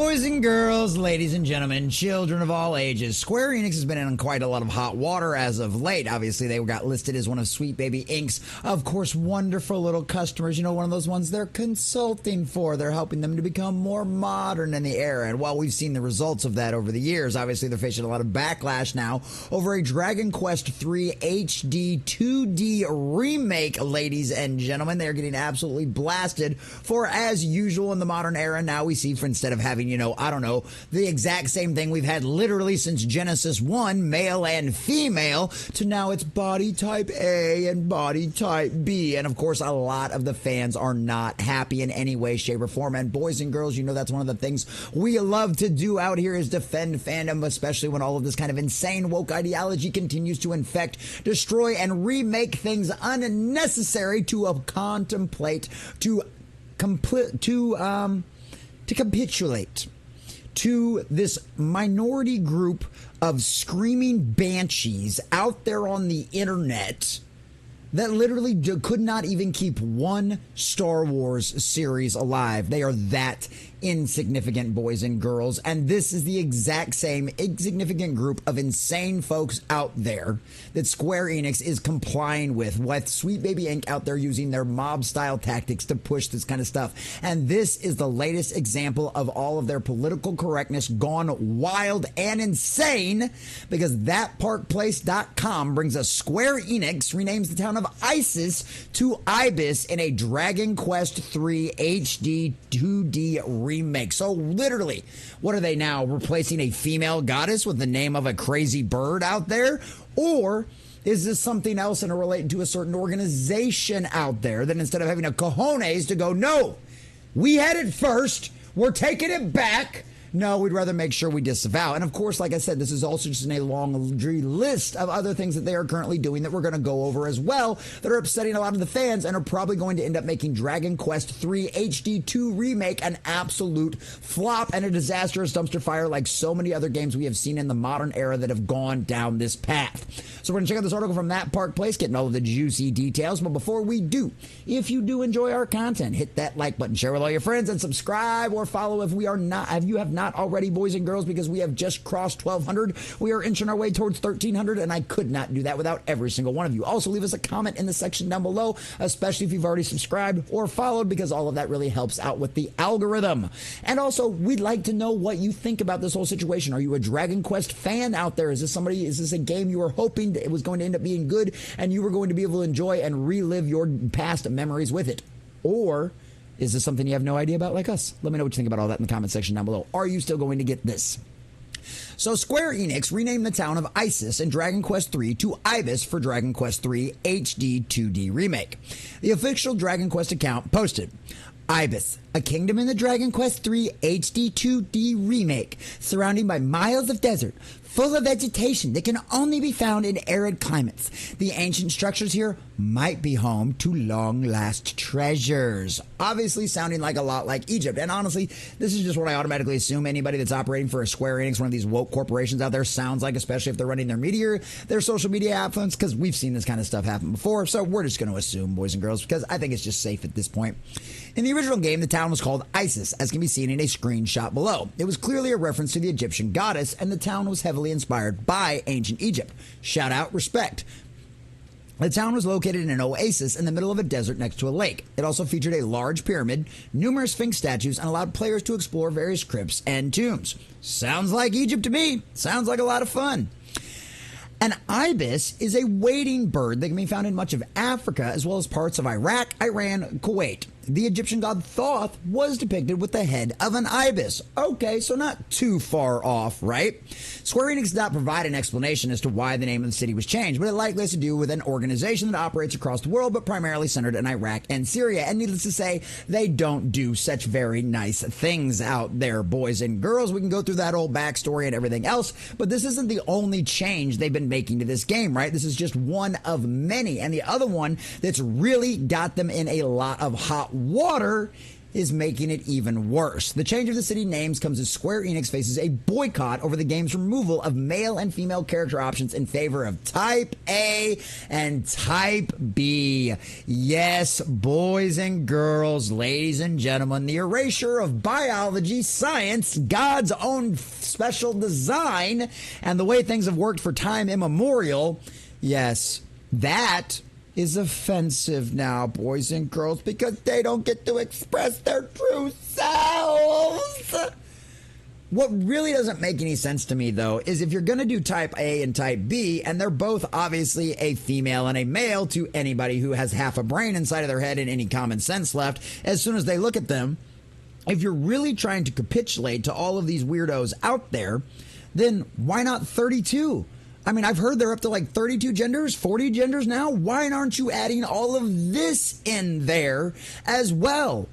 Boys and girls, ladies and gentlemen, children of all ages, Square Enix has been in quite a lot of hot water as of late. Obviously, they got listed as one of Sweet Baby Inc.'s, of course, wonderful little customers. You know, one of those ones they're consulting for. They're helping them to become more modern in the era. And while we've seen the results of that over the years, obviously they're facing a lot of backlash now over a Dragon Quest III HD 2D remake, ladies and gentlemen. They're getting absolutely blasted for, as usual in the modern era, now we see, for instead of having, you know, I don't know, the exact same thing we've had literally since Genesis 1, male and female, to now it's body type A and body type B. And of course, a lot of the fans are not happy in any way, shape, or form. And boys and girls, you know, that's one of the things we love to do out here is defend fandom, especially when all of this kind of insane woke ideology continues to infect, destroy, and remake things unnecessary to contemplate, to capitulate to this minority group of screaming banshees out there on the internet that literally could not even keep one Star Wars series alive. They are that insignificant, boys and girls. And this is the exact same insignificant group of insane folks out there that Square Enix is complying with Sweet Baby Inc. out there using their mob-style tactics to push this kind of stuff. And this is the latest example of all of their political correctness gone wild and insane, because thatparkplace.com brings us Square Enix renames the town of Isis to Ibis in a Dragon Quest III HD 2D remake. So literally, what are they now, replacing a female goddess with the name of a crazy bird out there? Or is this something else and related to a certain organization out there that instead of having a cojones to go, no, we had it first, we're taking it back? No, we'd rather make sure we disavow. And of course, like I said, this is also just in a long list of other things that they are currently doing that we're going to go over as well that are upsetting a lot of the fans and are probably going to end up making Dragon Quest III HD 2 Remake an absolute flop and a disastrous dumpster fire like so many other games we have seen in the modern era that have gone down this path. So we're going to check out this article from That Park Place, getting all of the juicy details. But before we do, if you do enjoy our content, hit that like button, share with all your friends, and subscribe or follow if you have not already, boys and girls, because we have just crossed 1,200. We are inching our way towards 1,300, and I could not do that without every single one of you. Also, leave us a comment in the section down below, especially if you've already subscribed or followed, because all of that really helps out with the algorithm. And also, we'd like to know what you think about this whole situation. Are you a Dragon Quest fan out there? Is this a game you were hoping it was going to end up being good and you were going to be able to enjoy and relive your past memories with it? Or is this something you have no idea about like us? Let me know what you think about all that in the comment section down below. Are you still going to get this? So Square Enix renamed the town of Isis in Dragon Quest III to Ibis for Dragon Quest III HD 2D Remake. The official Dragon Quest account posted, Ibis, a kingdom in the Dragon Quest III HD 2D Remake, surrounded by miles of desert, full of vegetation that can only be found in arid climates. The ancient structures here might be home to long-last treasures. Obviously sounding like a lot like Egypt. And honestly, this is just what I automatically assume anybody that's operating for a Square Enix, one of these woke corporations out there, sounds like, especially if they're running their social media affluence, because we've seen this kind of stuff happen before. So we're just going to assume, boys and girls, because I think it's just safe at this point. In the original game, the town was called Isis, as can be seen in a screenshot below. It was clearly a reference to the Egyptian goddess, and the town was heavily inspired by ancient Egypt. Shout out, respect. The town was located in an oasis in the middle of a desert next to a lake. It also featured a large pyramid, numerous Sphinx statues, and allowed players to explore various crypts and tombs. Sounds like Egypt to me. Sounds like a lot of fun. An ibis is a wading bird that can be found in much of Africa, as well as parts of Iraq, Iran, Kuwait. The Egyptian god Thoth was depicted with the head of an ibis. Okay, so not too far off, right? Square Enix did not provide an explanation as to why the name of the city was changed, but it likely has to do with an organization that operates across the world, but primarily centered in Iraq and Syria. And needless to say, they don't do such very nice things out there, boys and girls. We can go through that old backstory and everything else, but this isn't the only change they've been making to this game, right? This is just one of many. And the other one that's really got them in a lot of hot water is making it even worse. The change of the city names comes as Square Enix faces a boycott over the game's removal of male and female character options in favor of Type A and Type B. Yes, boys and girls, ladies and gentlemen, the erasure of biology, science, God's own special design, and the way things have worked for time immemorial. Yes, that is offensive now, boys and girls, because they don't get to express their true selves. What really doesn't make any sense to me, though, is if you're going to do Type A and Type B, and they're both obviously a female and a male to anybody who has half a brain inside of their head and any common sense left, as soon as they look at them, if you're really trying to capitulate to all of these weirdos out there, then why not 32? I mean, I've heard they're up to like 32 genders, 40 genders now. Why aren't you adding all of this in there as well?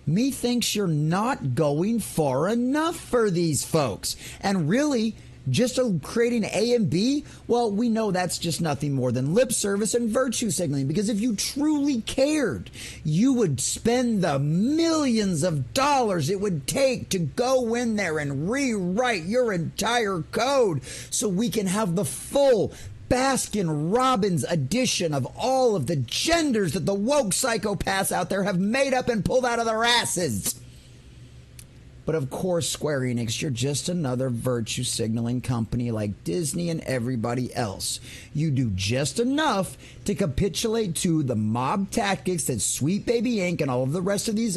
Methinks you're not going far enough for these folks. And really, just creating A and B, well, we know that's just nothing more than lip service and virtue signaling. Because if you truly cared, you would spend the millions of dollars it would take to go in there and rewrite your entire code so we can have the full Baskin-Robbins edition of all of the genders that the woke psychopaths out there have made up and pulled out of their asses. But of course, Square Enix, you're just another virtue signaling company like Disney and everybody else. You do just enough to capitulate to the mob tactics that Sweet Baby Inc. and all of the rest of these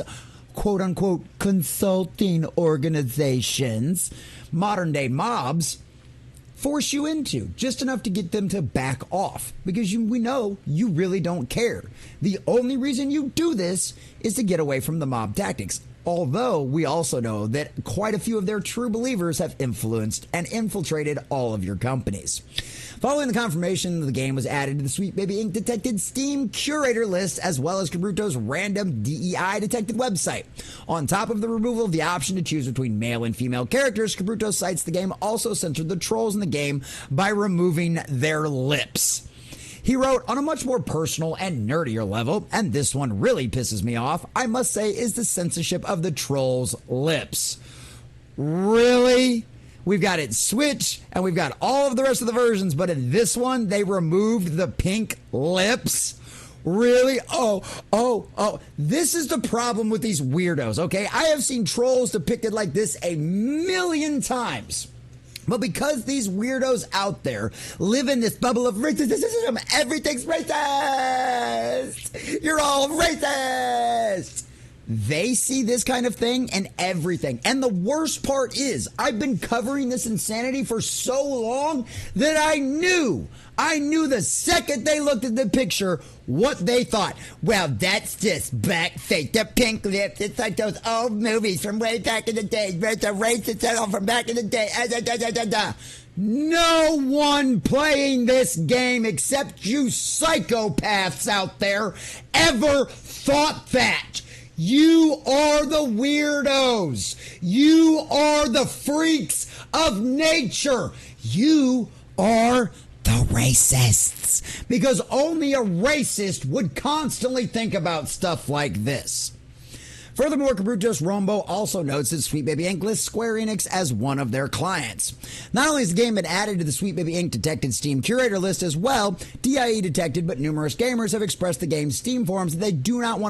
quote-unquote consulting organizations, modern-day mobs, force you into, just enough to get them to back off, because we know you really don't care. The only reason you do this is to get away from the mob tactics. Although we also know that quite a few of their true believers have influenced and infiltrated all of your companies. Following the confirmation, the game was added to the Sweet Baby Inc. detected Steam curator list, as well as Kabuto's random DEI detected website. On top of the removal of the option to choose between male and female characters, Kabuto cites the game also censored the trolls in the game by removing their lips. He wrote, on a much more personal and nerdier level, and this one really pisses me off, I must say, is the censorship of the trolls' lips. Really? We've got it Switch, and we've got all of the rest of the versions, but in this one, they removed the pink lips? Really? Oh. This is the problem with these weirdos, okay? I have seen trolls depicted like this a million times. But because these weirdos out there live in this bubble of racism, everything's racist. You're all racist. They see this kind of thing and everything. And the worst part is, I've been covering this insanity for so long that I knew the second they looked at the picture what they thought. Well, that's just blackface. The pink lips. It's like those old movies from way back in the day. Where the racists from back in the day. No one playing this game except you psychopaths out there ever thought that. You are the weirdos. You are the freaks of nature. You are the racists. Because only a racist would constantly think about stuff like this. Furthermore, Kabuto's Rombo also notes that Sweet Baby Inc. lists Square Enix as one of their clients. Not only has the game been added to the Sweet Baby Inc. detected Steam curator list as well, DIE detected, but numerous gamers have expressed the game's Steam forums that they do not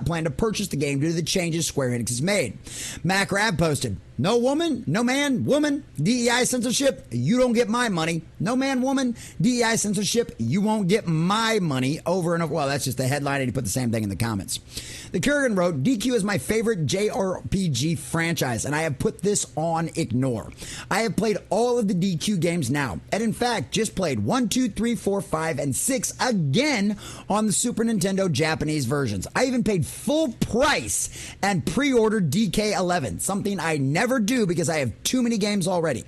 plan to purchase the game due to the changes Square Enix has made. MacRab posted, "No woman, no man, woman, DEI censorship, you don't get my money. No man, woman, DEI censorship, you won't get my money." Over and over. Well, that's just the headline, and he put the same thing in the comments. The Kurgan wrote, "DQ is my favorite JRPG franchise, and I have put this on ignore. I have played all of the DQ games now, and in fact, just played 1, 2, 3, 4, 5, and 6 again on the Super Nintendo Japanese versions. I even paid full price and pre-ordered DK11, something I never do because I have too many games already.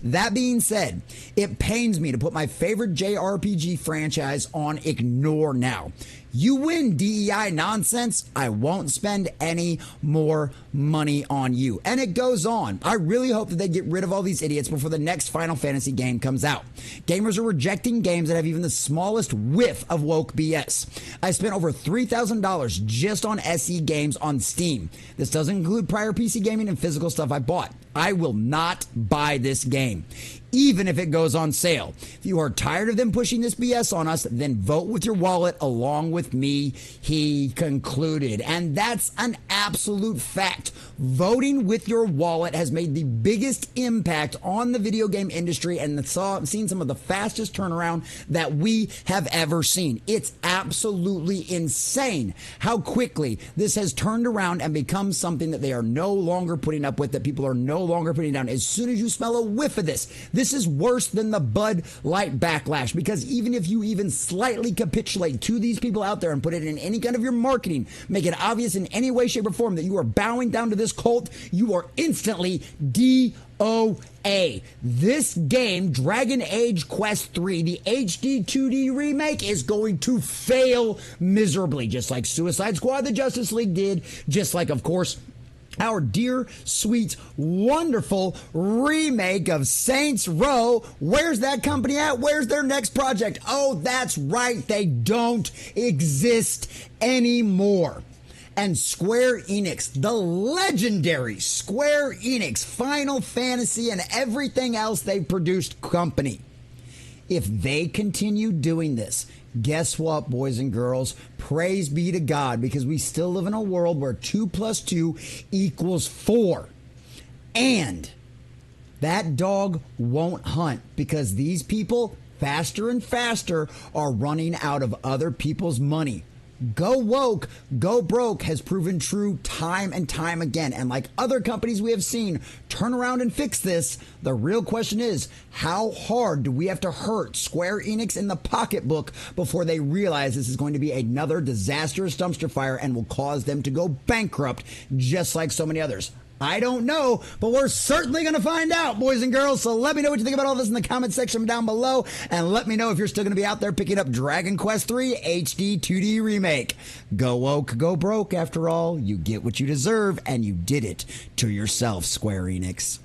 That being said, it pains me to put my favorite JRPG franchise on ignore now. You win, DEI nonsense. I won't spend any more money on you. And it goes on. I really hope that they get rid of all these idiots before the next Final Fantasy game comes out. Gamers are rejecting games that have even the smallest whiff of woke BS. I spent over $3,000 just on SE games on Steam. This doesn't include prior PC gaming and physical stuff I bought. I will not buy this game, even if it goes on sale. If you are tired of them pushing this BS on us, then vote with your wallet along with me, he concluded. And that's an absolute fact. Voting with your wallet has made the biggest impact on the video game industry and seen some of the fastest turnaround that we have ever seen. It's absolutely insane how quickly this has turned around and become something that they are no longer putting up with, that people are no longer putting down. As soon as you smell a whiff of this is worse than the Bud Light backlash, because even if you even slightly capitulate to these people out there and put it in any kind of your marketing, make it obvious in any way, shape, or form that you are bowing down to this cult, you are instantly DOA. This game, Dragon Age Quest 3, the HD 2D remake, is going to fail miserably, just like Suicide Squad, the Justice League did, just like, of course, our dear, sweet, wonderful remake of Saints Row. Where's that company at? Where's their next project? Oh, that's right. They don't exist anymore. And Square Enix, the legendary Square Enix, Final Fantasy, and everything else they've produced company. If they continue doing this, guess what, boys and girls? Praise be to God, because we still live in a world where 2 + 2 = 4. And that dog won't hunt, because these people, faster and faster, are running out of other people's money. Go woke, go broke has proven true time and time again. And like other companies we have seen turn around and fix this, the real question is, how hard do we have to hurt Square Enix in the pocketbook before they realize this is going to be another disastrous dumpster fire and will cause them to go bankrupt, just like so many others? I don't know, but we're certainly going to find out, boys and girls. So let me know what you think about all this in the comment section down below. And let me know if you're still going to be out there picking up Dragon Quest 3 HD 2D Remake. Go woke, go broke. After all, you get what you deserve, and you did it to yourself, Square Enix.